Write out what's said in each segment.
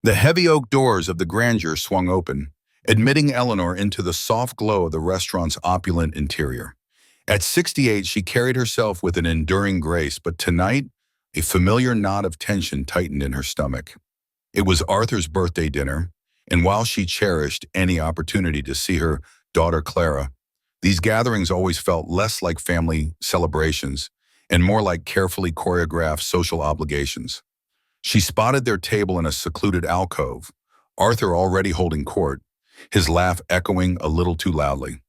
The heavy oak doors of the grandeur swung open, admitting Eleanor into the soft glow of the restaurant's opulent interior. At 68, she carried herself with an enduring grace, but tonight, a familiar knot of tension tightened in her stomach. It was Arthur's birthday dinner, and while she cherished any opportunity to see her daughter Clara, these gatherings always felt less like family celebrations and more like carefully choreographed social obligations. She spotted their table in a secluded alcove, Arthur already holding court, his laugh echoing a little too loudly.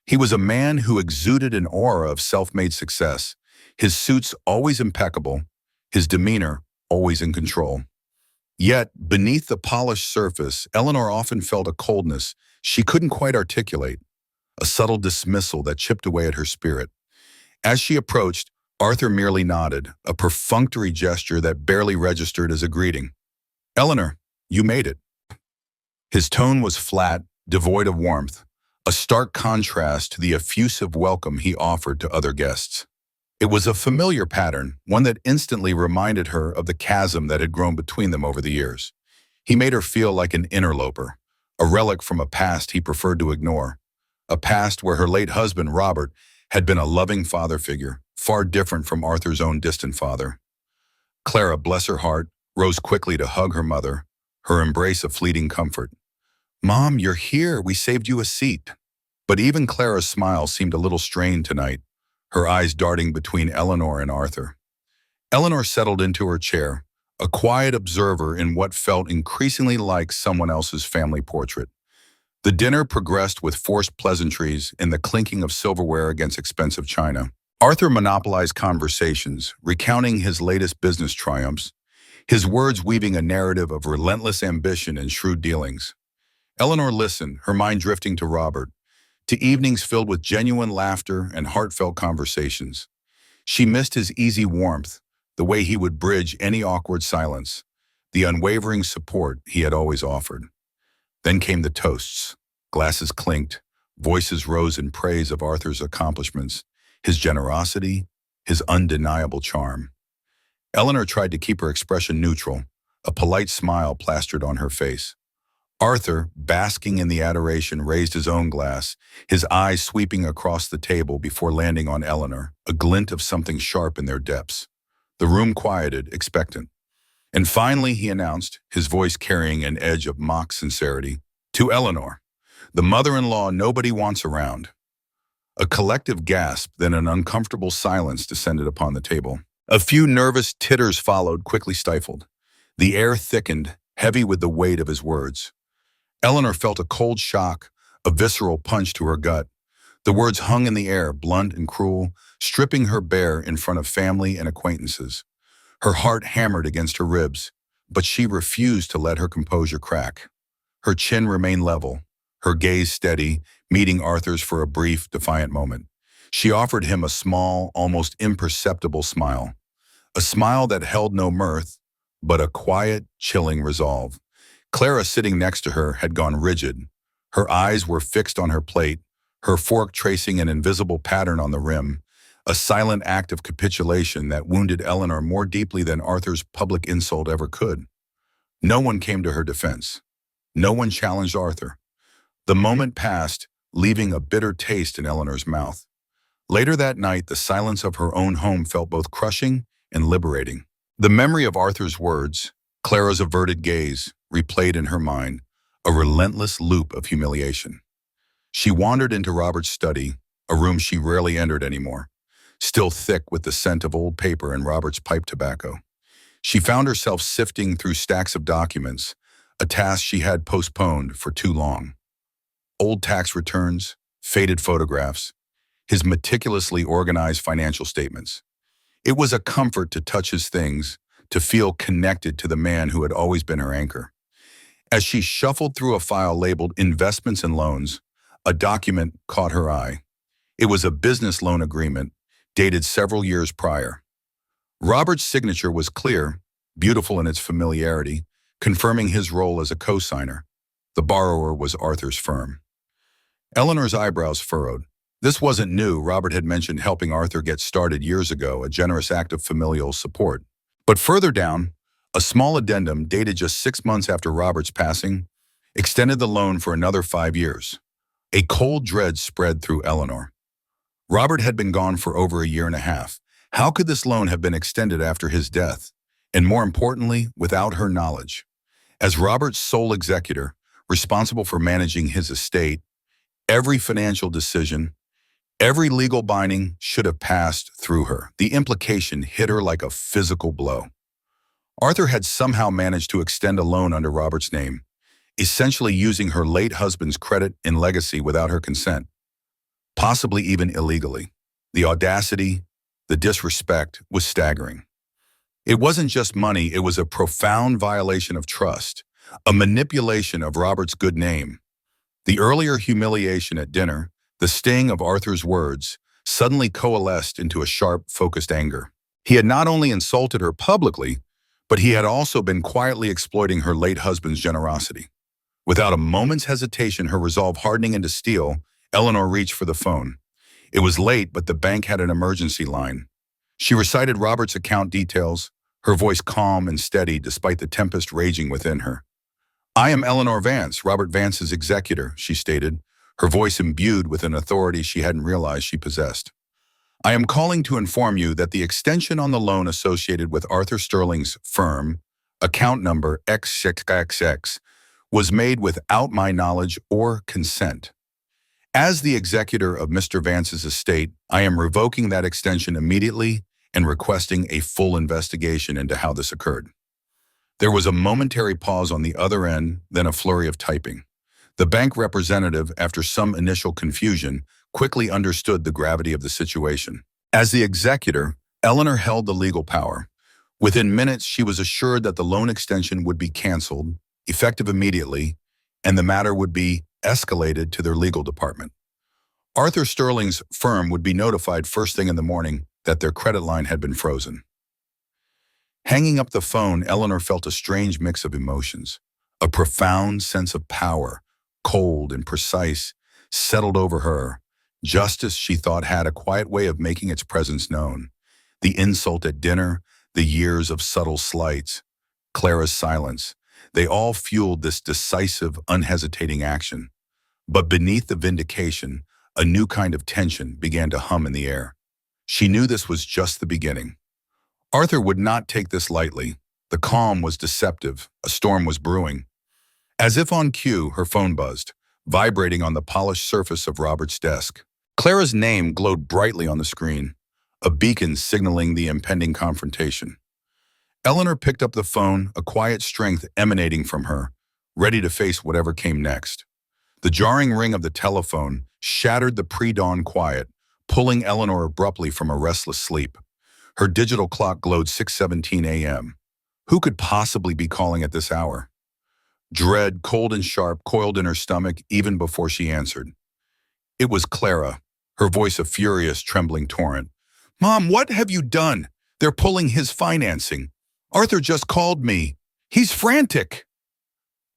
He was a man who exuded an aura of self-made success, his suits always impeccable, his demeanor always in control. Yet, beneath the polished surface, Eleanor often felt a coldness she couldn't quite articulate, a subtle dismissal that chipped away at her spirit. As she approached, Arthur merely nodded, a perfunctory gesture that barely registered as a greeting. "Eleanor, you made it." His tone was flat, devoid of warmth, a stark contrast to the effusive welcome he offered to other guests. It was a familiar pattern, one that instantly reminded her of the chasm that had grown between them over the years. He made her feel like an interloper, a relic from a past he preferred to ignore, a past where her late husband, Robert, had been a loving father figure, far different from Arthur's own distant father. Clara, bless her heart, rose quickly to hug her mother, her embrace a fleeting comfort. "Mom, you're here. We saved you a seat." But even Clara's smile seemed a little strained tonight, her eyes darting between Eleanor and Arthur. Eleanor settled into her chair, a quiet observer in what felt increasingly like someone else's family portrait. The dinner progressed with forced pleasantries and the clinking of silverware against expensive china. Arthur monopolized conversations, recounting his latest business triumphs, his words weaving a narrative of relentless ambition and shrewd dealings. Eleanor listened, her mind drifting to Robert, to evenings filled with genuine laughter and heartfelt conversations. She missed his easy warmth, the way he would bridge any awkward silence, the unwavering support he had always offered. Then came the toasts. Glasses clinked, voices rose in praise of Arthur's accomplishments, his generosity, his undeniable charm. Eleanor tried to keep her expression neutral, a polite smile plastered on her face. Arthur, basking in the adoration, raised his own glass, his eyes sweeping across the table before landing on Eleanor, a glint of something sharp in their depths. The room quieted, expectant. And finally he announced, his voice carrying an edge of mock sincerity, "To Eleanor, the mother-in-law nobody wants around." A collective gasp, then an uncomfortable silence descended upon the table. A few nervous titters followed, quickly stifled. The air thickened, heavy with the weight of his words. Eleanor felt a cold shock, a visceral punch to her gut. The words hung in the air, blunt and cruel, stripping her bare in front of family and acquaintances. Her heart hammered against her ribs, but she refused to let her composure crack. Her chin remained level, her gaze steady, meeting Arthur's for a brief, defiant moment. She offered him a small, almost imperceptible smile. A smile that held no mirth, but a quiet, chilling resolve. Clara, sitting next to her, had gone rigid. Her eyes were fixed on her plate, her fork tracing an invisible pattern on the rim, a silent act of capitulation that wounded Eleanor more deeply than Arthur's public insult ever could. No one came to her defense. No one challenged Arthur. The moment passed, leaving a bitter taste in Eleanor's mouth. Later that night, the silence of her own home felt both crushing and liberating. The memory of Arthur's words, Clara's averted gaze, replayed in her mind, a relentless loop of humiliation. She wandered into Robert's study, a room she rarely entered anymore, still thick with the scent of old paper and Robert's pipe tobacco. She found herself sifting through stacks of documents, a task she had postponed for too long. Old tax returns, faded photographs, his meticulously organized financial statements. It was a comfort to touch his things, to feel connected to the man who had always been her anchor. As she shuffled through a file labeled Investments and Loans, a document caught her eye. It was a business loan agreement, dated several years prior. Robert's signature was clear, beautiful in its familiarity, confirming his role as a co-signer. The borrower was Arthur's firm. Eleanor's eyebrows furrowed. This wasn't new. Robert had mentioned helping Arthur get started years ago, a generous act of familial support. But further down, A small addendum dated just 6 months after Robert's passing extended the loan for another 5 years. A cold dread spread through Eleanor. Robert had been gone for over a year and a half. How could this loan have been extended after his death? And more importantly, without her knowledge. As Robert's sole executor, responsible for managing his estate, every financial decision, every legal binding should have passed through her. The implication hit her like a physical blow. Arthur had somehow managed to extend a loan under Robert's name, essentially using her late husband's credit and legacy without her consent, possibly even illegally. The audacity, the disrespect was staggering. It wasn't just money, it was a profound violation of trust, a manipulation of Robert's good name. The earlier humiliation at dinner, the sting of Arthur's words, suddenly coalesced into a sharp, focused anger. He had not only insulted her publicly, but he had also been quietly exploiting her late husband's generosity. Without a moment's hesitation, her resolve hardening into steel, Eleanor reached for the phone. It was late, but the bank had an emergency line. She recited Robert's account details, her voice calm and steady despite the tempest raging within her. "I am Eleanor Vance, Robert Vance's executor," she stated, her voice imbued with an authority she hadn't realized she possessed. "I am calling to inform you that the extension on the loan associated with Arthur Sterling's firm, account number XXX, was made without my knowledge or consent. As the executor of Mr. Vance's estate, I am revoking that extension immediately and requesting a full investigation into how this occurred." There was a momentary pause on the other end, then a flurry of typing. The bank representative, after some initial confusion, quickly understood the gravity of the situation. As the executor, Eleanor held the legal power. Within minutes, she was assured that the loan extension would be canceled, effective immediately, and the matter would be escalated to their legal department. Arthur Sterling's firm would be notified first thing in the morning that their credit line had been frozen. Hanging up the phone, Eleanor felt a strange mix of emotions. A profound sense of power, cold and precise, settled over her. Justice, she thought, had a quiet way of making its presence known. The insult at dinner, the years of subtle slights, Clara's silence, they all fueled this decisive, unhesitating action. But beneath the vindication, a new kind of tension began to hum in the air. She knew this was just the beginning. Arthur would not take this lightly. The calm was deceptive. A storm was brewing. As if on cue, her phone buzzed, vibrating on the polished surface of Robert's desk. Clara's name glowed brightly on the screen, a beacon signaling the impending confrontation. Eleanor picked up the phone, a quiet strength emanating from her, ready to face whatever came next. The jarring ring of the telephone shattered the pre-dawn quiet, pulling Eleanor abruptly from a restless sleep. Her digital clock glowed 6:17 a.m. Who could possibly be calling at this hour? Dread, cold and sharp, coiled in her stomach even before she answered. It was Clara, her voice a furious, trembling torrent. "Mom, what have you done? They're pulling his financing. Arthur just called me. He's frantic."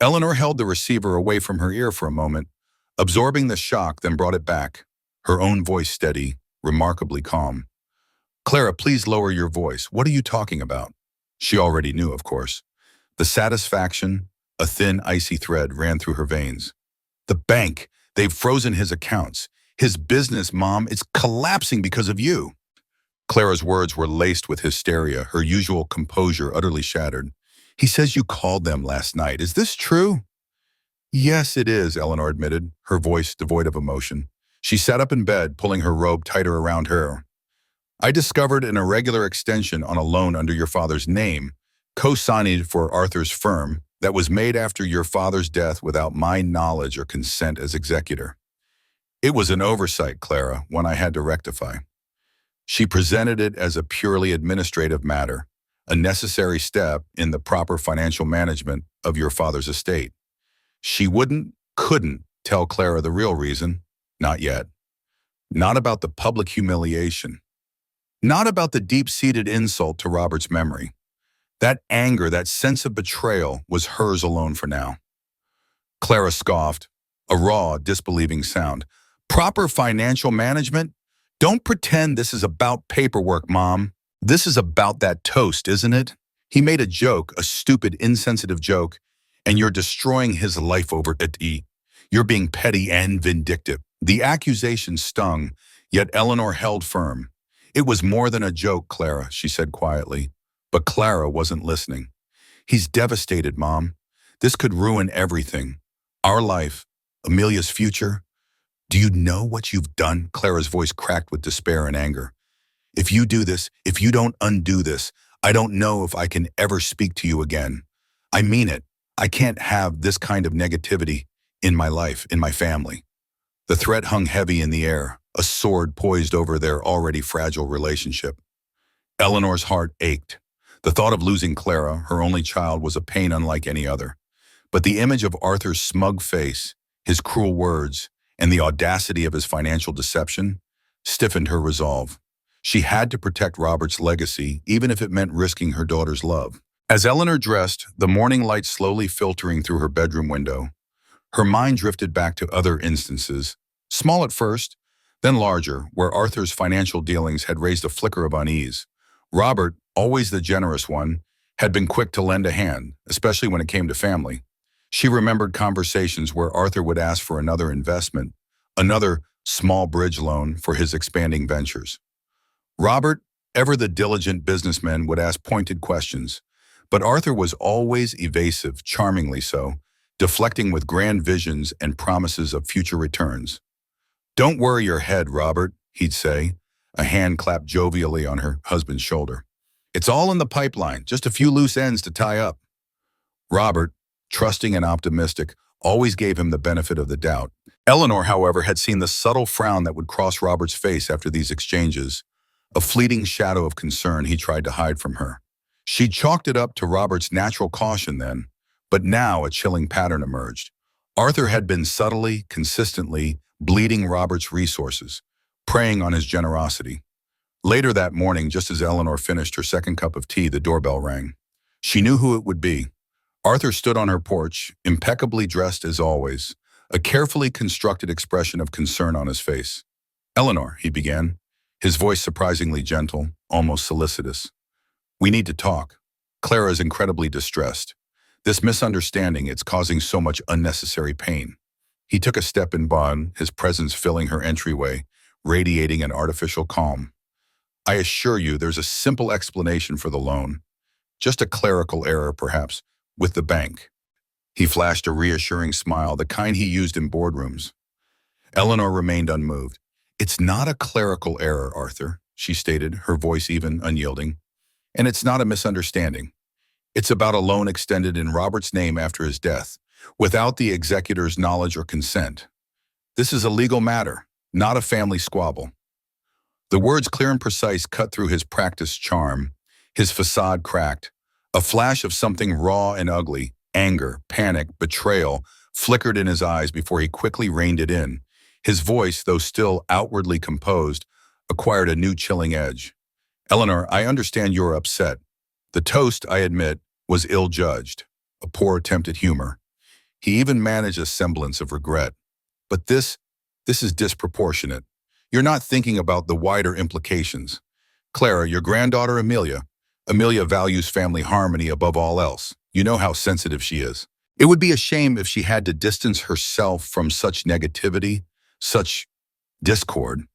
Eleanor held the receiver away from her ear for a moment, absorbing the shock, then brought it back, her own voice steady, remarkably calm. "Clara, please lower your voice. What are you talking about?" She already knew, of course. The satisfaction, a thin, icy thread, ran through her veins. "The bank, they've frozen his accounts. His business, Mom, it's collapsing because of you." Clara's words were laced with hysteria, her usual composure utterly shattered. "He says you called them last night. Is this true?" "Yes, it is," Eleanor admitted, her voice devoid of emotion. She sat up in bed, pulling her robe tighter around her. "I discovered an irregular extension on a loan under your father's name, co-signed for Arthur's firm, that was made after your father's death without my knowledge or consent as executor. It was an oversight, Clara, one I had to rectify." She presented it as a purely administrative matter, a necessary step in the proper financial management of your father's estate. She couldn't tell Clara the real reason, not yet. Not about the public humiliation. Not about the deep-seated insult to Robert's memory. That anger, that sense of betrayal was hers alone for now. Clara scoffed, a raw, disbelieving sound. "Proper financial management? Don't pretend this is about paperwork, Mom. This is about that toast, isn't it?" He made a joke, a stupid, insensitive joke, and you're destroying his life over it. You're being petty and vindictive. The accusation stung, yet Eleanor held firm. It was more than a joke, Clara, she said quietly. But Clara wasn't listening. He's devastated, Mom. This could ruin everything. Our life, Amelia's future. Do you know what you've done? Clara's voice cracked with despair and anger. If you do this, if you don't undo this, I don't know if I can ever speak to you again. I mean it. I can't have this kind of negativity in my life, in my family. The threat hung heavy in the air, a sword poised over their already fragile relationship. Eleanor's heart ached. The thought of losing Clara, her only child, was a pain unlike any other. But the image of Arthur's smug face, his cruel words, and the audacity of his financial deception stiffened her resolve. She had to protect Robert's legacy, even if it meant risking her daughter's love. As Eleanor dressed, the morning light slowly filtering through her bedroom window, her mind drifted back to other instances, small at first, then larger, where Arthur's financial dealings had raised a flicker of unease. Robert, always the generous one, had been quick to lend a hand, especially when it came to family. She remembered conversations where Arthur would ask for another investment, another small bridge loan for his expanding ventures. Robert, ever the diligent businessman, would ask pointed questions, but Arthur was always evasive, charmingly so, deflecting with grand visions and promises of future returns. "Don't worry your head, Robert," he'd say, a hand clapped jovially on her husband's shoulder. "It's all in the pipeline, just a few loose ends to tie up." Robert, trusting and optimistic, always gave him the benefit of the doubt. Eleanor, however, had seen the subtle frown that would cross Robert's face after these exchanges, a fleeting shadow of concern he tried to hide from her. She chalked it up to Robert's natural caution then, but now a chilling pattern emerged. Arthur had been subtly, consistently bleeding Robert's resources, preying on his generosity. Later that morning, just as Eleanor finished her second cup of tea, the doorbell rang. She knew who it would be. Arthur stood on her porch, impeccably dressed as always, a carefully constructed expression of concern on his face. "Eleanor," he began, his voice surprisingly gentle, almost solicitous. "We need to talk. Clara is incredibly distressed. This misunderstanding, it's causing so much unnecessary pain." He took a step in bond, his presence filling her entryway, radiating an artificial calm. "I assure you there's a simple explanation for the loan. Just a clerical error, perhaps, with the bank." He flashed a reassuring smile, the kind he used in boardrooms. Eleanor remained unmoved. "It's not a clerical error, Arthur," she stated, her voice even, unyielding. "And it's not a misunderstanding. It's about a loan extended in Robert's name after his death, without the executor's knowledge or consent. This is a legal matter, not a family squabble." The words, clear and precise, cut through his practiced charm. His facade cracked. A flash of something raw and ugly, anger, panic, betrayal, flickered in his eyes before he quickly reined it in. His voice, though still outwardly composed, acquired a new chilling edge. "Eleanor, I understand you're upset. The toast, I admit, was ill-judged, a poor attempt at humor. He even managed a semblance of regret. But this is disproportionate. You're not thinking about the wider implications. Clara, your granddaughter Amelia values family harmony above all else. You know how sensitive she is. It would be a shame if she had to distance herself from such negativity, such discord."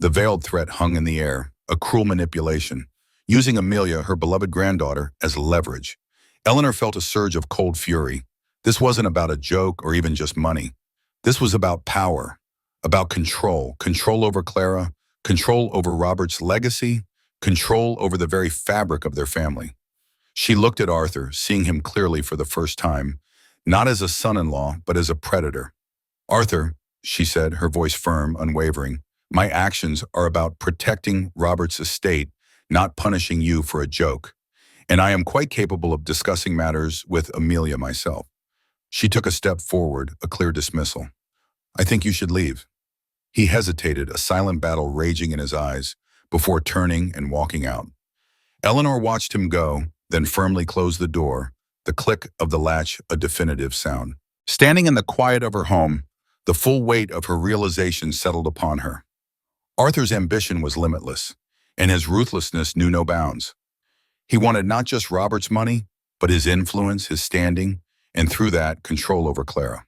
The veiled threat hung in the air, a cruel manipulation, using Amelia, her beloved granddaughter, as leverage. Eleanor felt a surge of cold fury. This wasn't about a joke or even just money. This was about power, about control over Clara, control over Robert's legacy, control over the very fabric of their family. She looked at Arthur, seeing him clearly for the first time, not as a son-in-law, but as a predator. "Arthur," she said, her voice firm, unwavering, "my actions are about protecting Robert's estate, not punishing you for a joke. And I am quite capable of discussing matters with Amelia myself." She took a step forward, a clear dismissal. "I think you should leave." He hesitated, a silent battle raging in his eyes, before turning and walking out. Eleanor watched him go, then firmly closed the door, the click of the latch a definitive sound. Standing in the quiet of her home, the full weight of her realization settled upon her. Arthur's ambition was limitless, and his ruthlessness knew no bounds. He wanted not just Robert's money, but his influence, his standing, and through that, control over Clara.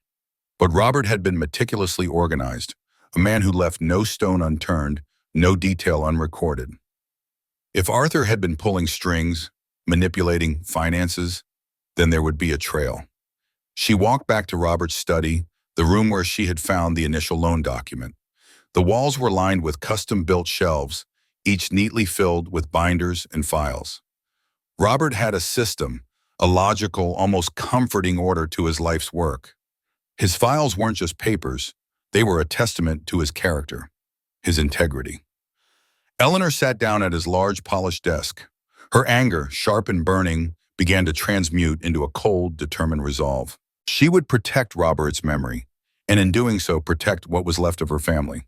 But Robert had been meticulously organized, a man who left no stone unturned, no detail unrecorded. If Arthur had been pulling strings, manipulating finances, then there would be a trail. She walked back to Robert's study, the room where she had found the initial loan document. The walls were lined with custom-built shelves, each neatly filled with binders and files. Robert had a system, a logical, almost comforting order to his life's work. His files weren't just papers, they were a testament to his character, his integrity. Eleanor sat down at his large, polished desk. Her anger, sharp and burning, began to transmute into a cold, determined resolve. She would protect Robert's memory, and in doing so, protect what was left of her family.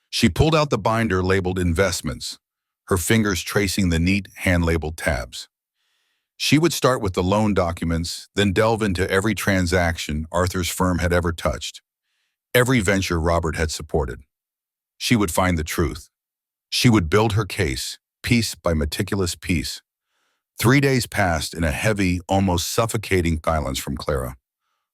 She pulled out the binder labeled Investments, her fingers tracing the neat, hand-labeled tabs. She would start with the loan documents, then delve into every transaction Arthur's firm had ever touched, every venture Robert had supported. She would find the truth. She would build her case, piece by meticulous piece. 3 days passed in a heavy, almost suffocating silence from Clara.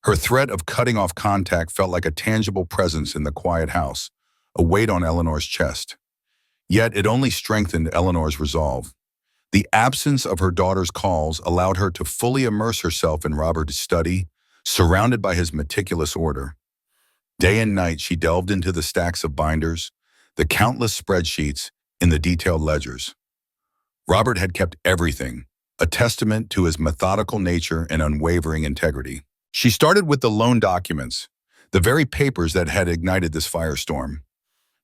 Her threat of cutting off contact felt like a tangible presence in the quiet house, a weight on Eleanor's chest. Yet it only strengthened Eleanor's resolve. The absence of her daughter's calls allowed her to fully immerse herself in Robert's study, surrounded by his meticulous order. Day and night she delved into the stacks of binders, the countless spreadsheets, in the detailed ledgers. Robert had kept everything, a testament to his methodical nature and unwavering integrity. She started with the loan documents, the very papers that had ignited this firestorm.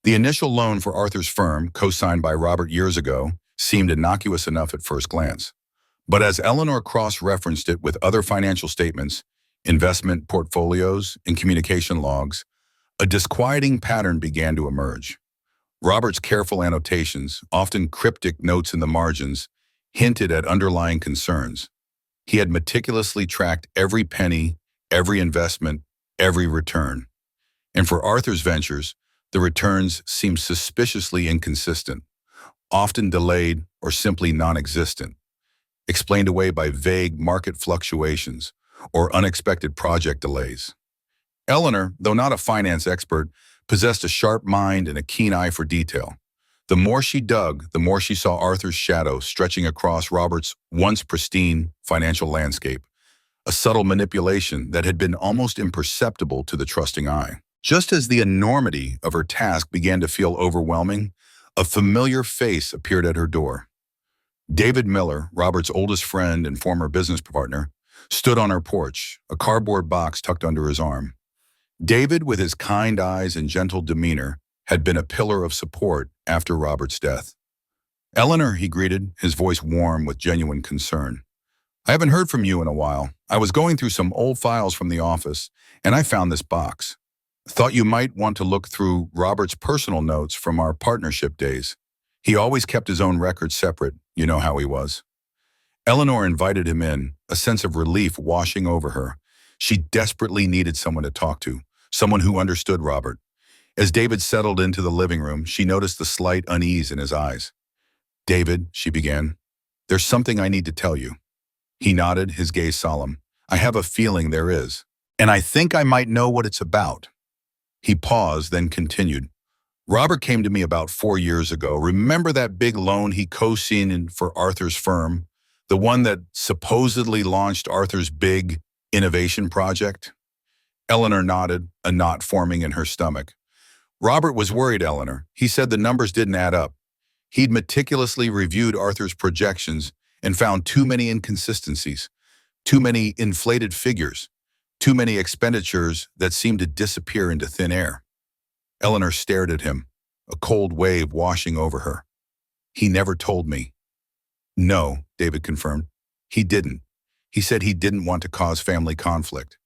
The initial loan for Arthur's firm, co-signed by Robert years ago, seemed innocuous enough at first glance. But as Eleanor cross-referenced it with other financial statements, investment portfolios, and communication logs, a disquieting pattern began to emerge. Robert's careful annotations, often cryptic notes in the margins, hinted at underlying concerns. He had meticulously tracked every penny, every investment, every return. And for Arthur's ventures, the returns seemed suspiciously inconsistent, often delayed or simply non-existent, explained away by vague market fluctuations or unexpected project delays. Eleanor, though not a finance expert, possessed a sharp mind and a keen eye for detail. The more she dug, the more she saw Arthur's shadow stretching across Robert's once pristine financial landscape, a subtle manipulation that had been almost imperceptible to the trusting eye. Just as the enormity of her task began to feel overwhelming, a familiar face appeared at her door. David Miller, Robert's oldest friend and former business partner, stood on her porch, a cardboard box tucked under his arm. David, with his kind eyes and gentle demeanor, had been a pillar of support after Robert's death. "Eleanor," he greeted, his voice warm with genuine concern. "I haven't heard from you in a while. I was going through some old files from the office, and I found this box. Thought you might want to look through Robert's personal notes from our partnership days. He always kept his own records separate, you know how he was." Eleanor invited him in, a sense of relief washing over her. She desperately needed someone to talk to, someone who understood Robert. As David settled into the living room, she noticed the slight unease in his eyes. "David," she began, "there's something I need to tell you." He nodded, his gaze solemn. "I have a feeling there is, and I think I might know what it's about." He paused, then continued. "Robert came to me about 4 years ago. Remember that big loan he co-signed for Arthur's firm? The one that supposedly launched Arthur's big innovation project?" Eleanor nodded, a knot forming in her stomach. "Robert was worried, Eleanor. He said the numbers didn't add up. He'd meticulously reviewed Arthur's projections and found too many inconsistencies, too many inflated figures, too many expenditures that seemed to disappear into thin air." Eleanor stared at him, a cold wave washing over her. "He never told me." "No," David confirmed. "He didn't. He said he didn't want to cause family conflict.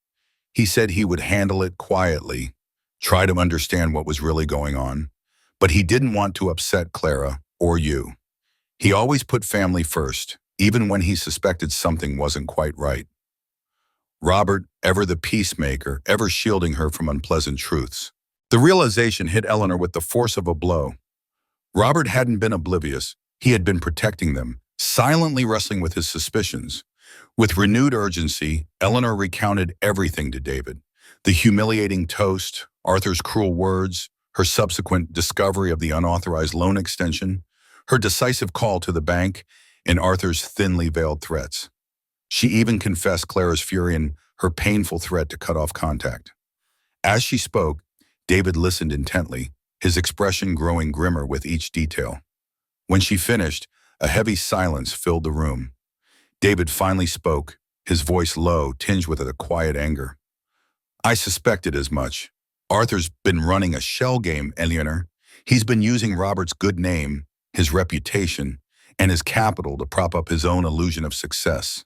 He said he would handle it quietly, try to understand what was really going on, but he didn't want to upset Clara or you. He always put family first, even when he suspected something wasn't quite right." Robert, ever the peacemaker, ever shielding her from unpleasant truths. The realization hit Eleanor with the force of a blow. Robert hadn't been oblivious. He had been protecting them, silently wrestling with his suspicions. With renewed urgency, Eleanor recounted everything to David. The humiliating toast, Arthur's cruel words, her subsequent discovery of the unauthorized loan extension, her decisive call to the bank, and Arthur's thinly veiled threats. She even confessed Clara's fury and her painful threat to cut off contact. As she spoke, David listened intently, his expression growing grimmer with each detail. When she finished, a heavy silence filled the room. David finally spoke, his voice low, tinged with a quiet anger. I suspected as much. Arthur's been running a shell game, Eleanor. He's been using Robert's good name, his reputation, and his capital to prop up his own illusion of success.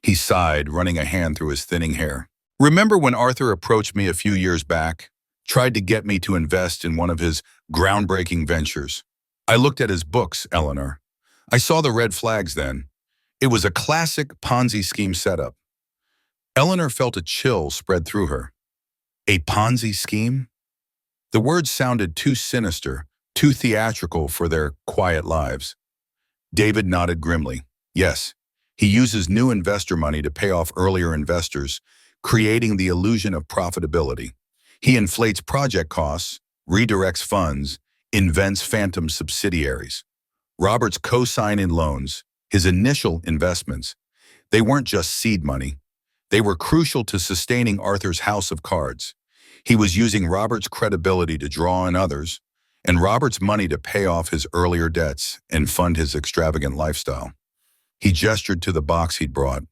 He sighed, running a hand through his thinning hair. Remember when Arthur approached me a few years back, tried to get me to invest in one of his groundbreaking ventures? I looked at his books, Eleanor. I saw the red flags then. It was a classic Ponzi scheme setup. Eleanor felt a chill spread through her. A Ponzi scheme? The words sounded too sinister, too theatrical for their quiet lives. David nodded grimly. Yes, he uses new investor money to pay off earlier investors, creating the illusion of profitability. He inflates project costs, redirects funds, invents phantom subsidiaries. Robert's co-sign-in loans, his initial investments, they weren't just seed money. They were crucial to sustaining Arthur's house of cards. He was using Robert's credibility to draw in others, and Robert's money to pay off his earlier debts and fund his extravagant lifestyle. He gestured to the box he'd brought.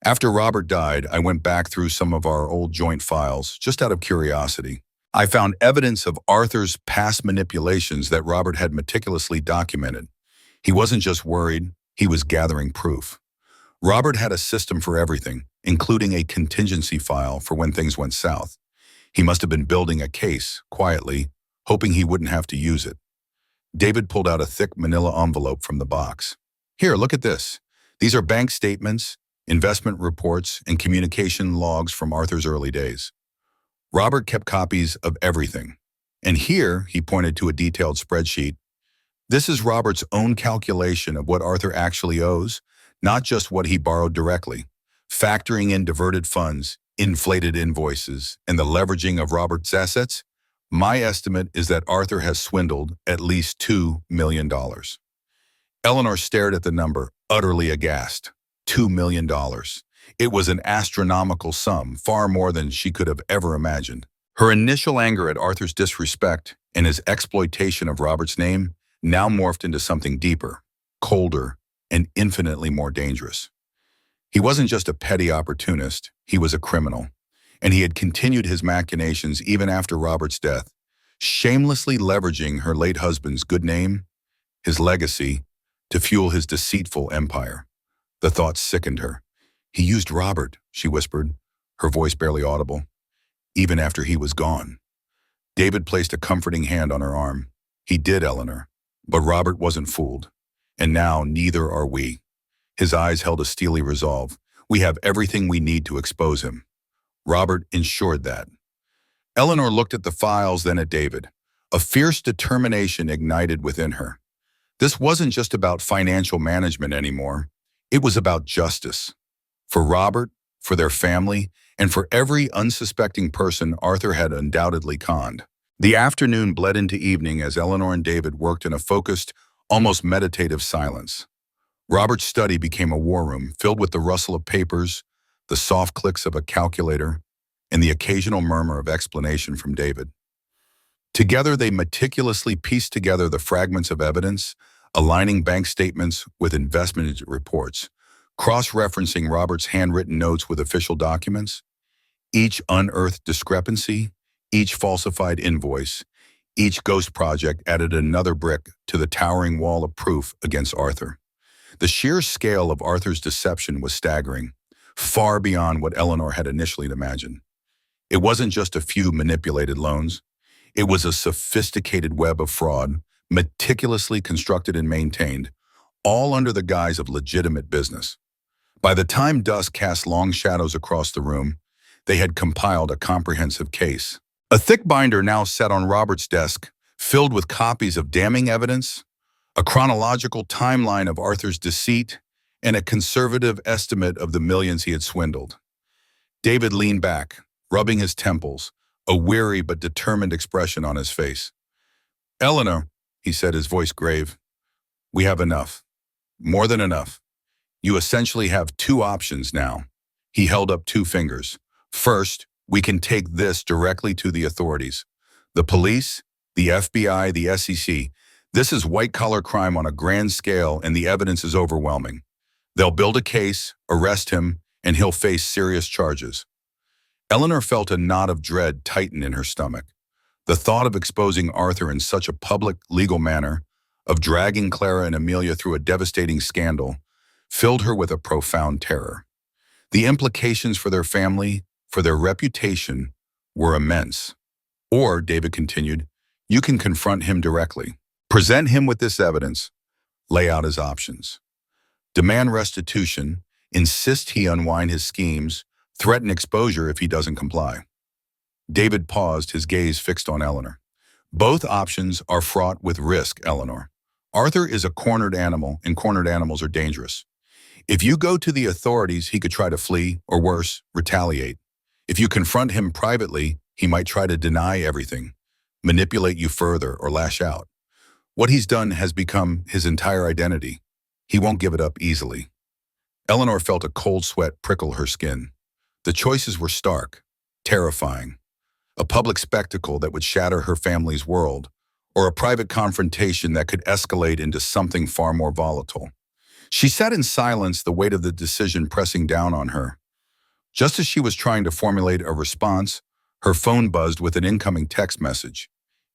After Robert died, I went back through some of our old joint files, just out of curiosity. I found evidence of Arthur's past manipulations that Robert had meticulously documented. He wasn't just worried, he was gathering proof. Robert had a system for everything, including a contingency file for when things went south. He must have been building a case, quietly, hoping he wouldn't have to use it. David pulled out a thick manila envelope from the box. Here, look at this. These are bank statements, investment reports, and communication logs from Arthur's early days. Robert kept copies of everything. And here, he pointed to a detailed spreadsheet. This is Robert's own calculation of what Arthur actually owes, not just what he borrowed directly, factoring in diverted funds, inflated invoices, and the leveraging of Robert's assets. My estimate is that Arthur has swindled at least $2 million. Eleanor stared at the number, utterly aghast. $2 million. It was an astronomical sum, far more than she could have ever imagined. Her initial anger at Arthur's disrespect and his exploitation of Robert's name now morphed into something deeper, colder, and infinitely more dangerous. He wasn't just a petty opportunist, he was a criminal. And he had continued his machinations even after Robert's death, shamelessly leveraging her late husband's good name, his legacy, to fuel his deceitful empire. The thought sickened her. He used Robert, she whispered, her voice barely audible, even after he was gone. David placed a comforting hand on her arm. He did, Eleanor. But Robert wasn't fooled. And now neither are we. His eyes held a steely resolve. We have everything we need to expose him. Robert ensured that. Eleanor looked at the files, then at David. A fierce determination ignited within her. This wasn't just about financial management anymore. It was about justice. For Robert, for their family, and for every unsuspecting person Arthur had undoubtedly conned. The afternoon bled into evening as Eleanor and David worked in a focused, almost meditative silence. Robert's study became a war room filled with the rustle of papers, the soft clicks of a calculator, and the occasional murmur of explanation from David. Together, they meticulously pieced together the fragments of evidence, aligning bank statements with investment reports, cross-referencing Robert's handwritten notes with official documents. Each unearthed discrepancy, each falsified invoice, each ghost project added another brick to the towering wall of proof against Arthur. The sheer scale of Arthur's deception was staggering, far beyond what Eleanor had initially imagined. It wasn't just a few manipulated loans. It was a sophisticated web of fraud, meticulously constructed and maintained, all under the guise of legitimate business. By the time dusk cast long shadows across the room, they had compiled a comprehensive case. A thick binder now sat on Robert's desk, filled with copies of damning evidence, a chronological timeline of Arthur's deceit, and a conservative estimate of the millions he had swindled. David leaned back, rubbing his temples, a weary but determined expression on his face. "Eleanor," he said, his voice grave, "we have enough. More than enough. You essentially have two options now." He held up two fingers. "First, we can take this directly to the authorities. The police, the FBI, the SEC. This is white-collar crime on a grand scale, and the evidence is overwhelming. They'll build a case, arrest him, and he'll face serious charges." Eleanor felt a knot of dread tighten in her stomach. The thought of exposing Arthur in such a public, legal manner, of dragging Clara and Amelia through a devastating scandal, filled her with a profound terror. The implications for their family, for their reputation, were immense. "Or," David continued, "you can confront him directly. Present him with this evidence. Lay out his options. Demand restitution, insist he unwind his schemes, threaten exposure if he doesn't comply." David paused, his gaze fixed on Eleanor. "Both options are fraught with risk, Eleanor. Arthur is a cornered animal, and cornered animals are dangerous. If you go to the authorities, he could try to flee, or worse, retaliate. If you confront him privately, he might try to deny everything, manipulate you further, or lash out. What he's done has become his entire identity. He won't give it up easily." Eleanor felt a cold sweat prickle her skin. The choices were stark, terrifying. A public spectacle that would shatter her family's world, or a private confrontation that could escalate into something far more volatile. She sat in silence, the weight of the decision pressing down on her. Just as she was trying to formulate a response, her phone buzzed with an incoming text message.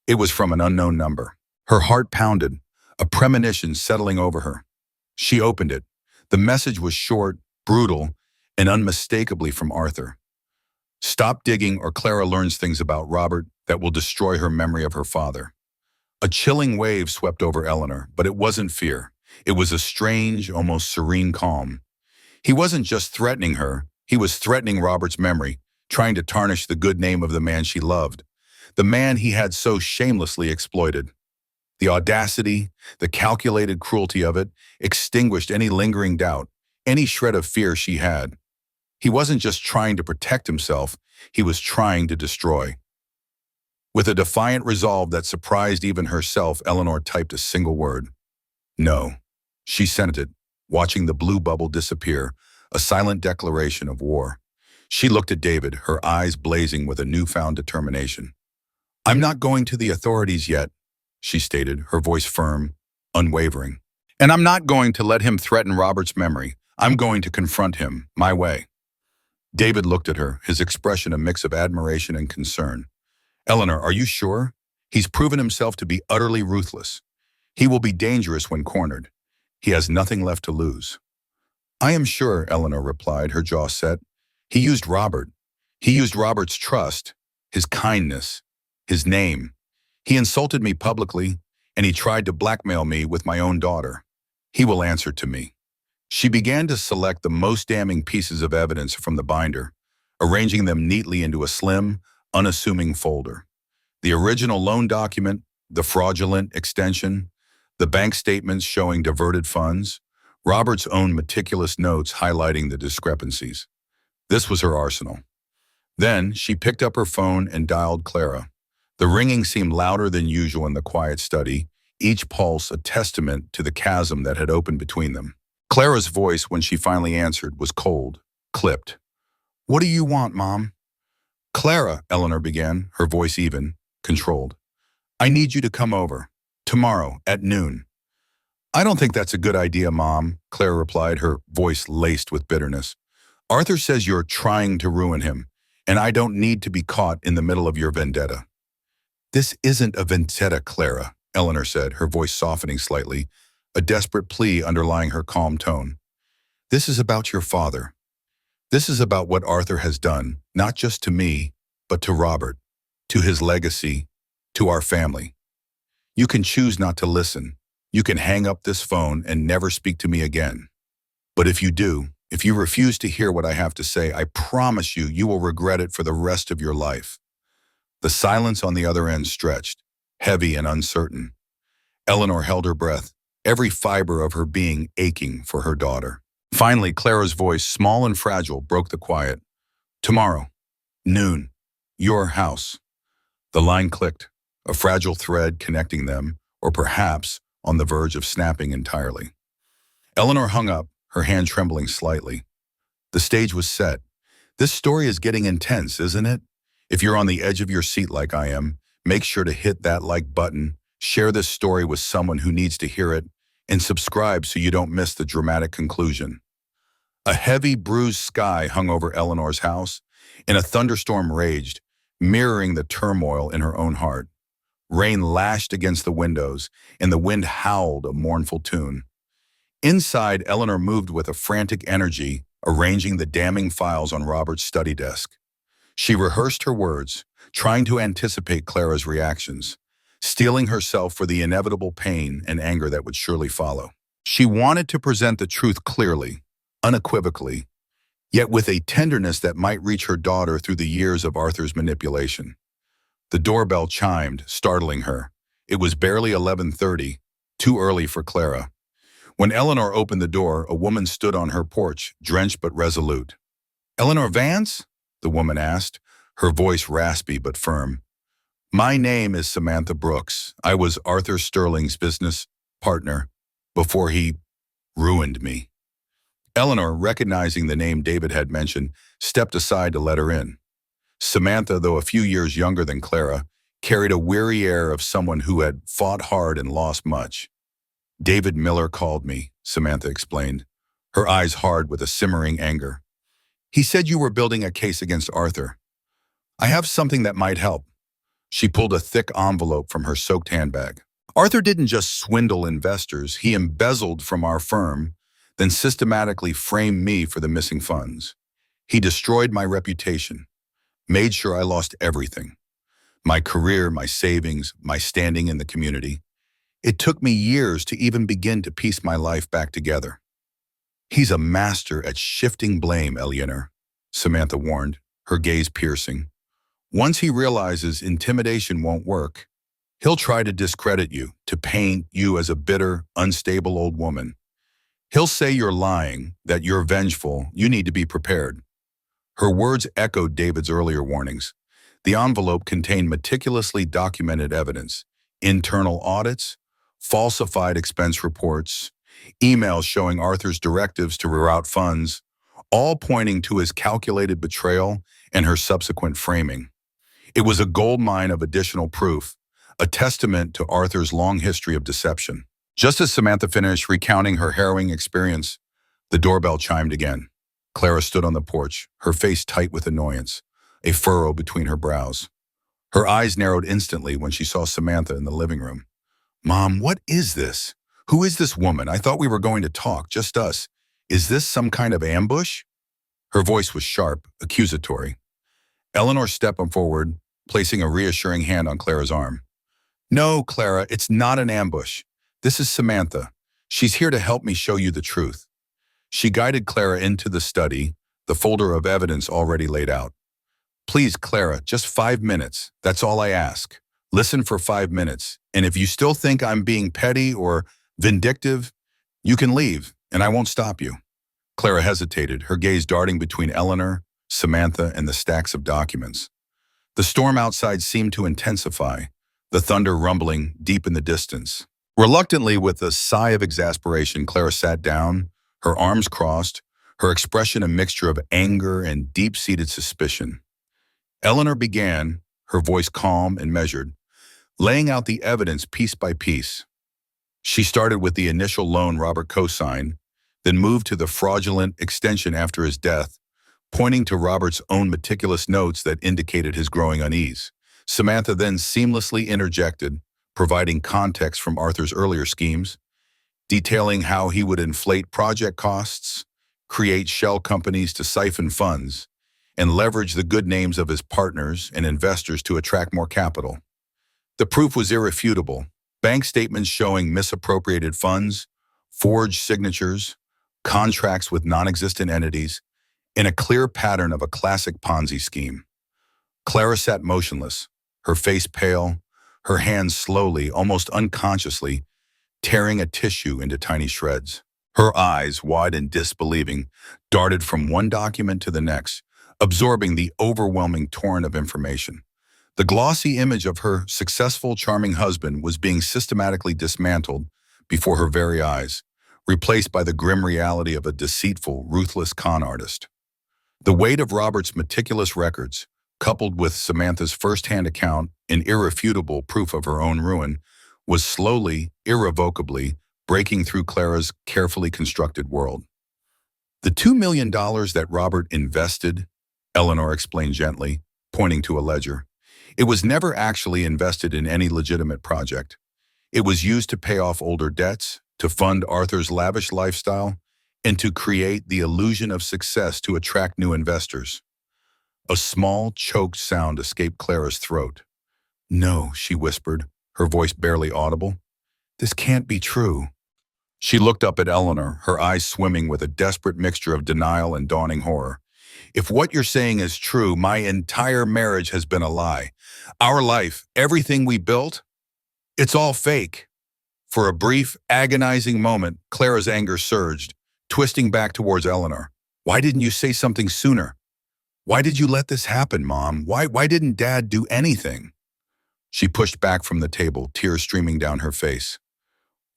It was from an unknown number. Her heart pounded, a premonition settling over her. She opened it. The message was short, brutal, and unmistakably from Arthur. "Stop digging or Clara learns things about Robert that will destroy her memory of her father." A chilling wave swept over Eleanor, but it wasn't fear. It was a strange, almost serene calm. He wasn't just threatening her, he was threatening Robert's memory, trying to tarnish the good name of the man she loved, the man he had so shamelessly exploited. The audacity, the calculated cruelty of it, extinguished any lingering doubt, any shred of fear she had. He wasn't just trying to protect himself, he was trying to destroy. With a defiant resolve that surprised even herself, Eleanor typed a single word. "No." She sent it, watching the blue bubble disappear, a silent declaration of war. She looked at David, her eyes blazing with a newfound determination. "I'm not going to the authorities yet," she stated, her voice firm, unwavering. "And I'm not going to let him threaten Robert's memory. I'm going to confront him, my way." David looked at her, his expression a mix of admiration and concern. "Eleanor, are you sure? He's proven himself to be utterly ruthless. He will be dangerous when cornered. He has nothing left to lose." "I am sure," Eleanor replied, her jaw set. "He used Robert. He used Robert's trust, his kindness, his name. He insulted me publicly, and he tried to blackmail me with my own daughter. He will answer to me." She began to select the most damning pieces of evidence from the binder, arranging them neatly into a slim, unassuming folder. The original loan document, the fraudulent extension, the bank statements showing diverted funds, Robert's own meticulous notes highlighting the discrepancies. This was her arsenal. Then she picked up her phone and dialed Clara. The ringing seemed louder than usual in the quiet study, each pulse a testament to the chasm that had opened between them. Clara's voice, when she finally answered, was cold, clipped. "What do you want, Mom?" "Clara," Eleanor began, her voice even, controlled. "I need you to come over. Tomorrow, at noon." "I don't think that's a good idea, Mom," Clara replied, her voice laced with bitterness. "Arthur says you're trying to ruin him, and I don't need to be caught in the middle of your vendetta." "This isn't a vendetta, Clara," Eleanor said, her voice softening slightly, a desperate plea underlying her calm tone. "This is about your father. This is about what Arthur has done, not just to me, but to Robert, to his legacy, to our family. You can choose not to listen. You can hang up this phone and never speak to me again. But if you do, if you refuse to hear what I have to say, I promise you, you will regret it for the rest of your life." The silence on the other end stretched, heavy and uncertain. Eleanor held her breath, every fiber of her being aching for her daughter. Finally, Clara's voice, small and fragile, broke the quiet. Tomorrow, noon, your house. The line clicked, a fragile thread connecting them, or perhaps on the verge of snapping entirely. Eleanor hung up, her hand trembling slightly. The stage was set. This story is getting intense, isn't it? If you're on the edge of your seat like I am, make sure to hit that like button, share this story with someone who needs to hear it, and subscribe so you don't miss the dramatic conclusion. A heavy, bruised sky hung over Eleanor's house, and a thunderstorm raged, mirroring the turmoil in her own heart. Rain lashed against the windows, and the wind howled a mournful tune. Inside, Eleanor moved with a frantic energy, arranging the damning files on Robert's study desk. She rehearsed her words, trying to anticipate Clara's reactions, steeling herself for the inevitable pain and anger that would surely follow. She wanted to present the truth clearly, unequivocally, yet with a tenderness that might reach her daughter through the years of Arthur's manipulation. The doorbell chimed, startling her. It was barely 11:30, too early for Clara. When Eleanor opened the door, a woman stood on her porch, drenched but resolute. "Eleanor Vance?" the woman asked, her voice raspy but firm. "My name is Samantha Brooks. I was Arthur Sterling's business partner before he ruined me." Eleanor, recognizing the name David had mentioned, stepped aside to let her in. Samantha, though a few years younger than Clara, carried a weary air of someone who had fought hard and lost much. "David Miller called me," Samantha explained, her eyes hard with a simmering anger. "He said you were building a case against Arthur. I have something that might help." She pulled a thick envelope from her soaked handbag. "Arthur didn't just swindle investors, he embezzled from our firm, then systematically framed me for the missing funds. He destroyed my reputation, made sure I lost everything. My career, my savings, my standing in the community. It took me years to even begin to piece my life back together." "He's a master at shifting blame, Eleanor," Samantha warned, her gaze piercing. "Once he realizes intimidation won't work, he'll try to discredit you, to paint you as a bitter, unstable old woman. He'll say you're lying, that you're vengeful, you need to be prepared." Her words echoed David's earlier warnings. The envelope contained meticulously documented evidence, internal audits, falsified expense reports, emails showing Arthur's directives to reroute funds, all pointing to his calculated betrayal and her subsequent framing. It was a goldmine of additional proof, a testament to Arthur's long history of deception. Just as Samantha finished recounting her harrowing experience, the doorbell chimed again. Clara stood on the porch, her face tight with annoyance, a furrow between her brows. Her eyes narrowed instantly when she saw Samantha in the living room. "Mom, what is this? Who is this woman? I thought we were going to talk, just us. Is this some kind of ambush?" Her voice was sharp, accusatory. Eleanor stepped forward, placing a reassuring hand on Clara's arm. "No, Clara, it's not an ambush. This is Samantha. She's here to help me show you the truth." She guided Clara into the study, the folder of evidence already laid out. "Please, Clara, just 5 minutes. That's all I ask. Listen for 5 minutes, and if you still think I'm being petty or vindictive, you can leave, and I won't stop you." Clara hesitated, her gaze darting between Eleanor, Samantha, and the stacks of documents. The storm outside seemed to intensify, the thunder rumbling deep in the distance. Reluctantly, with a sigh of exasperation, Clara sat down, her arms crossed, her expression a mixture of anger and deep-seated suspicion. Eleanor began, her voice calm and measured, laying out the evidence piece by piece. She started with the initial loan Robert co-signed, then moved to the fraudulent extension after his death, pointing to Robert's own meticulous notes that indicated his growing unease. Samantha then seamlessly interjected, providing context from Arthur's earlier schemes, detailing how he would inflate project costs, create shell companies to siphon funds, and leverage the good names of his partners and investors to attract more capital. The proof was irrefutable. Bank statements showing misappropriated funds, forged signatures, contracts with non-existent entities, and a clear pattern of a classic Ponzi scheme. Clara sat motionless, her face pale, her hands slowly, almost unconsciously, tearing a tissue into tiny shreds. Her eyes, wide and disbelieving, darted from one document to the next, absorbing the overwhelming torrent of information. The glossy image of her successful, charming husband was being systematically dismantled before her very eyes, replaced by the grim reality of a deceitful, ruthless con artist. The weight of Robert's meticulous records, coupled with Samantha's first-hand account and irrefutable proof of her own ruin, was slowly, irrevocably, breaking through Clara's carefully constructed world. The $2 million that Robert invested, Eleanor explained gently, pointing to a ledger, it was never actually invested in any legitimate project. It was used to pay off older debts, to fund Arthur's lavish lifestyle, and to create the illusion of success to attract new investors. A small, choked sound escaped Clara's throat. "No," she whispered, her voice barely audible. "This can't be true." She looked up at Eleanor, her eyes swimming with a desperate mixture of denial and dawning horror. "If what you're saying is true, my entire marriage has been a lie. Our life, everything we built, it's all fake." For a brief, agonizing moment, Clara's anger surged, twisting back towards Eleanor. "Why didn't you say something sooner? Why did you let this happen, Mom? Why didn't Dad do anything?" She pushed back from the table, tears streaming down her face.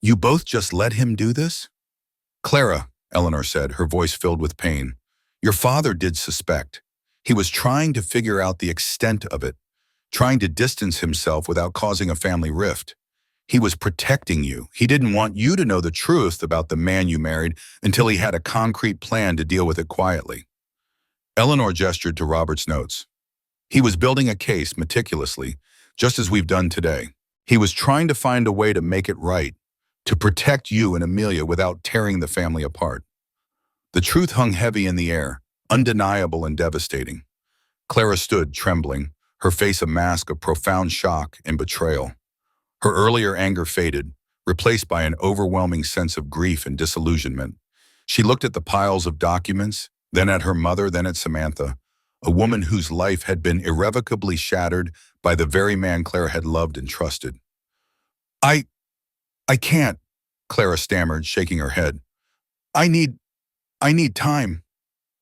"You both just let him do this?" "Clara," Eleanor said, her voice filled with pain, "your father did suspect. He was trying to figure out the extent of it, trying to distance himself without causing a family rift. He was protecting you. He didn't want you to know the truth about the man you married until he had a concrete plan to deal with it quietly." Eleanor gestured to Robert's notes. "He was building a case meticulously, just as we've done today. He was trying to find a way to make it right, to protect you and Amelia without tearing the family apart." The truth hung heavy in the air, undeniable and devastating. Clara stood, trembling, her face a mask of profound shock and betrayal. Her earlier anger faded, replaced by an overwhelming sense of grief and disillusionment. She looked at the piles of documents, then at her mother, then at Samantha, a woman whose life had been irrevocably shattered by the very man Clara had loved and trusted. I can't," Clara stammered, shaking her head. I need time."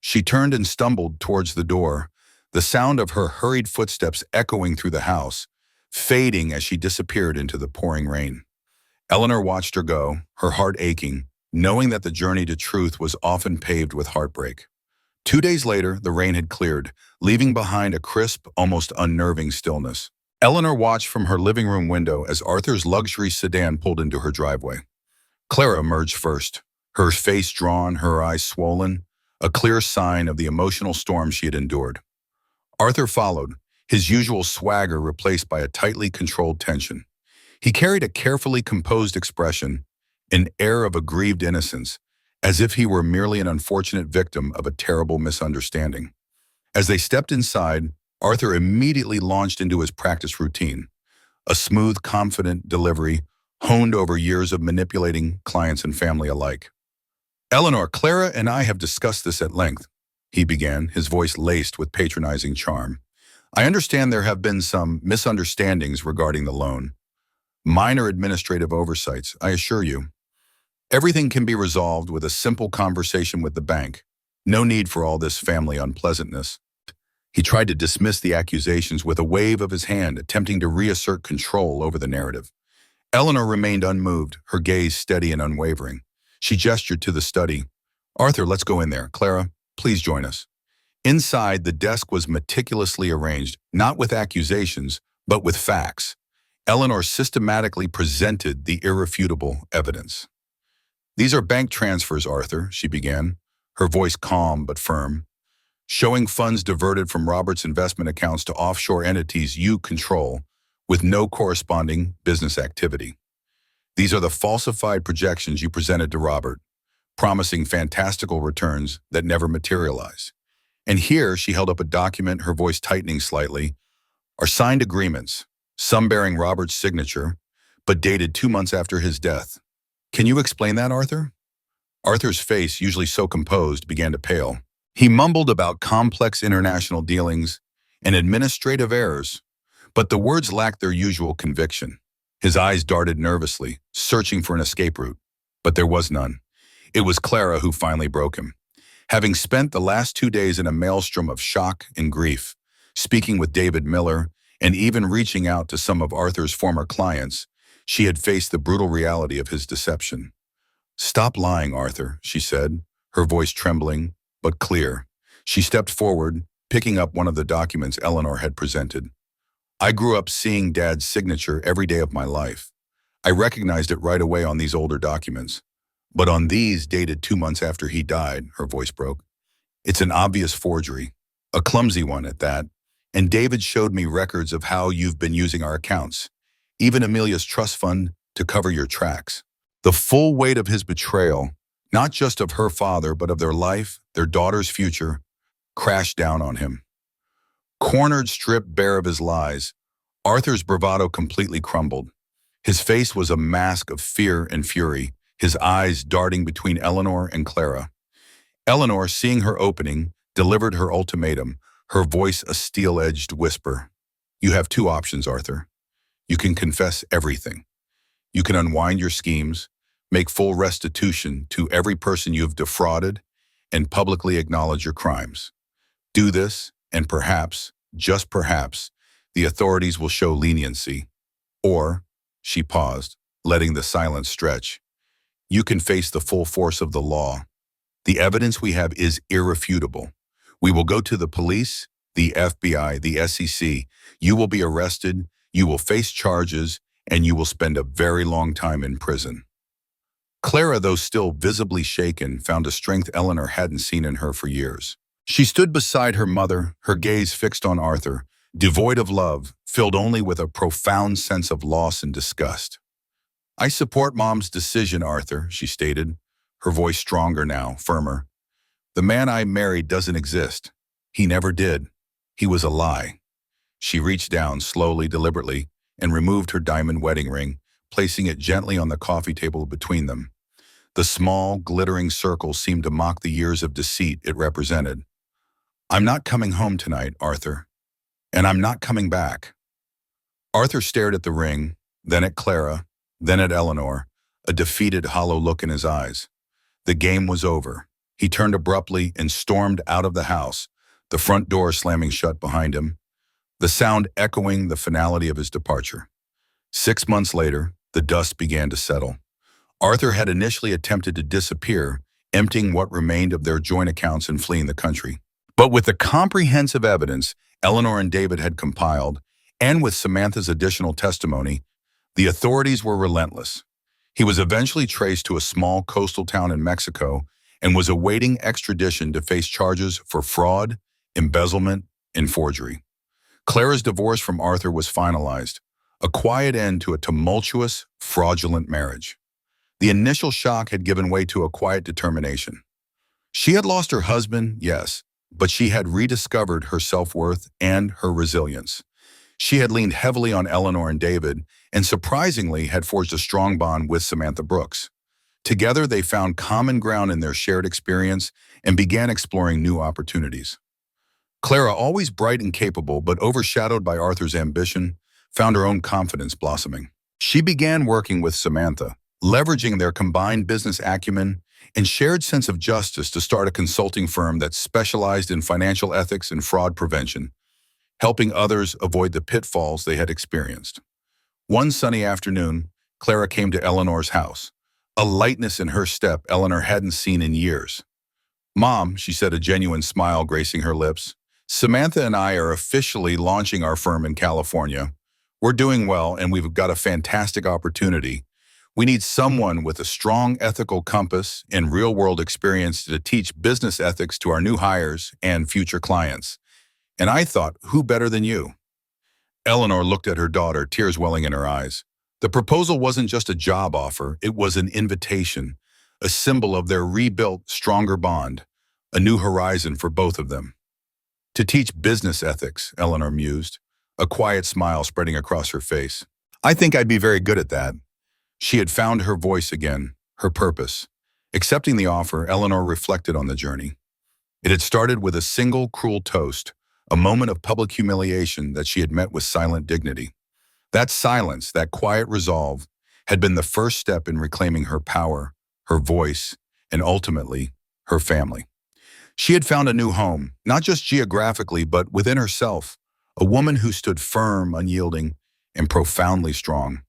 She turned and stumbled towards the door, the sound of her hurried footsteps echoing through the house, fading as she disappeared into the pouring rain. Eleanor watched her go, her heart aching, knowing that the journey to truth was often paved with heartbreak. 2 days later, the rain had cleared, leaving behind a crisp, almost unnerving stillness. Eleanor watched from her living room window as Arthur's luxury sedan pulled into her driveway. Clara emerged first, her face drawn, her eyes swollen, a clear sign of the emotional storm she had endured. Arthur followed, his usual swagger replaced by a tightly controlled tension. He carried a carefully composed expression, an air of aggrieved innocence, as if he were merely an unfortunate victim of a terrible misunderstanding. As they stepped inside, Arthur immediately launched into his practice routine, a smooth, confident delivery honed over years of manipulating clients and family alike. "Eleanor, Clara and I have discussed this at length," he began, his voice laced with patronizing charm. "I understand there have been some misunderstandings regarding the loan. Minor administrative oversights, I assure you. Everything can be resolved with a simple conversation with the bank. No need for all this family unpleasantness." He tried to dismiss the accusations with a wave of his hand, attempting to reassert control over the narrative. Eleanor remained unmoved, her gaze steady and unwavering. She gestured to the study. "Arthur, let's go in there. Clara, please join us." Inside, the desk was meticulously arranged, not with accusations, but with facts. Eleanor systematically presented the irrefutable evidence. "These are bank transfers, Arthur," she began, her voice calm but firm, "showing funds diverted from Robert's investment accounts to offshore entities you control, with no corresponding business activity. These are the falsified projections you presented to Robert, promising fantastical returns that never materialized. And here," she held up a document, her voice tightening slightly, "are signed agreements, some bearing Robert's signature, but dated 2 months after his death. Can you explain that, Arthur?" Arthur's face, usually so composed, began to pale. He mumbled about complex international dealings and administrative errors, but the words lacked their usual conviction. His eyes darted nervously, searching for an escape route. But there was none. It was Clara who finally broke him. Having spent the last 2 days in a maelstrom of shock and grief, speaking with David Miller, and even reaching out to some of Arthur's former clients, she had faced the brutal reality of his deception. "Stop lying, Arthur," she said, her voice trembling, but clear. She stepped forward, picking up one of the documents Eleanor had presented. "I grew up seeing Dad's signature every day of my life. I recognized it right away on these older documents. But on these, dated 2 months after he died," her voice broke, "it's an obvious forgery, a clumsy one at that. And David showed me records of how you've been using our accounts, even Amelia's trust fund, to cover your tracks." The full weight of his betrayal, not just of her father, but of their life, their daughter's future, crashed down on him. Cornered, stripped bare of his lies, Arthur's bravado completely crumbled. His face was a mask of fear and fury, his eyes darting between Eleanor and Clara. Eleanor, seeing her opening, delivered her ultimatum, her voice a steel-edged whisper. "You have two options, Arthur. You can confess everything. You can unwind your schemes, make full restitution to every person you've defrauded, and publicly acknowledge your crimes. Do this, and perhaps, just perhaps, the authorities will show leniency. Or," she paused, letting the silence stretch, "you can face the full force of the law. The evidence we have is irrefutable. We will go to the police, the FBI, the SEC. You will be arrested, you will face charges, and you will spend a very long time in prison." Clara, though still visibly shaken, found a strength Eleanor hadn't seen in her for years. She stood beside her mother, her gaze fixed on Arthur, devoid of love, filled only with a profound sense of loss and disgust. "I support Mom's decision, Arthur," she stated, her voice stronger now, firmer. "The man I married doesn't exist. He never did. He was a lie." She reached down slowly, deliberately, and removed her diamond wedding ring, placing it gently on the coffee table between them. The small, glittering circle seemed to mock the years of deceit it represented. "I'm not coming home tonight, Arthur. And I'm not coming back." Arthur stared at the ring, then at Clara, then at Eleanor, a defeated, hollow look in his eyes. The game was over. He turned abruptly and stormed out of the house, the front door slamming shut behind him, the sound echoing the finality of his departure. 6 months later, the dust began to settle. Arthur had initially attempted to disappear, emptying what remained of their joint accounts and fleeing the country. But with the comprehensive evidence Eleanor and David had compiled, and with Samantha's additional testimony, the authorities were relentless. He was eventually traced to a small coastal town in Mexico and was awaiting extradition to face charges for fraud, embezzlement, and forgery. Clara's divorce from Arthur was finalized, a quiet end to a tumultuous, fraudulent marriage. The initial shock had given way to a quiet determination. She had lost her husband, yes, but she had rediscovered her self-worth and her resilience. She had leaned heavily on Eleanor and David, and surprisingly had forged a strong bond with Samantha Brooks. Together, they found common ground in their shared experience and began exploring new opportunities. Clara, always bright and capable but overshadowed by Arthur's ambition, found her own confidence blossoming. She began working with Samantha, leveraging their combined business acumen and shared sense of justice to start a consulting firm that specialized in financial ethics and fraud prevention, helping others avoid the pitfalls they had experienced. One sunny afternoon, Clara came to Eleanor's house, a lightness in her step Eleanor hadn't seen in years. "Mom," she said, a genuine smile gracing her lips, "Samantha and I are officially launching our firm in California. We're doing well, and we've got a fantastic opportunity. We need someone with a strong ethical compass and real-world experience to teach business ethics to our new hires and future clients. And I thought, who better than you?" Eleanor looked at her daughter, tears welling in her eyes. The proposal wasn't just a job offer, it was an invitation, a symbol of their rebuilt, stronger bond, a new horizon for both of them. "To teach business ethics," Eleanor mused, a quiet smile spreading across her face. "I think I'd be very good at that." She had found her voice again, her purpose. Accepting the offer, Eleanor reflected on the journey. It had started with a single cruel toast, a moment of public humiliation that she had met with silent dignity. That silence, that quiet resolve, had been the first step in reclaiming her power, her voice, and ultimately, her family. She had found a new home, not just geographically, but within herself, a woman who stood firm, unyielding, and profoundly strong.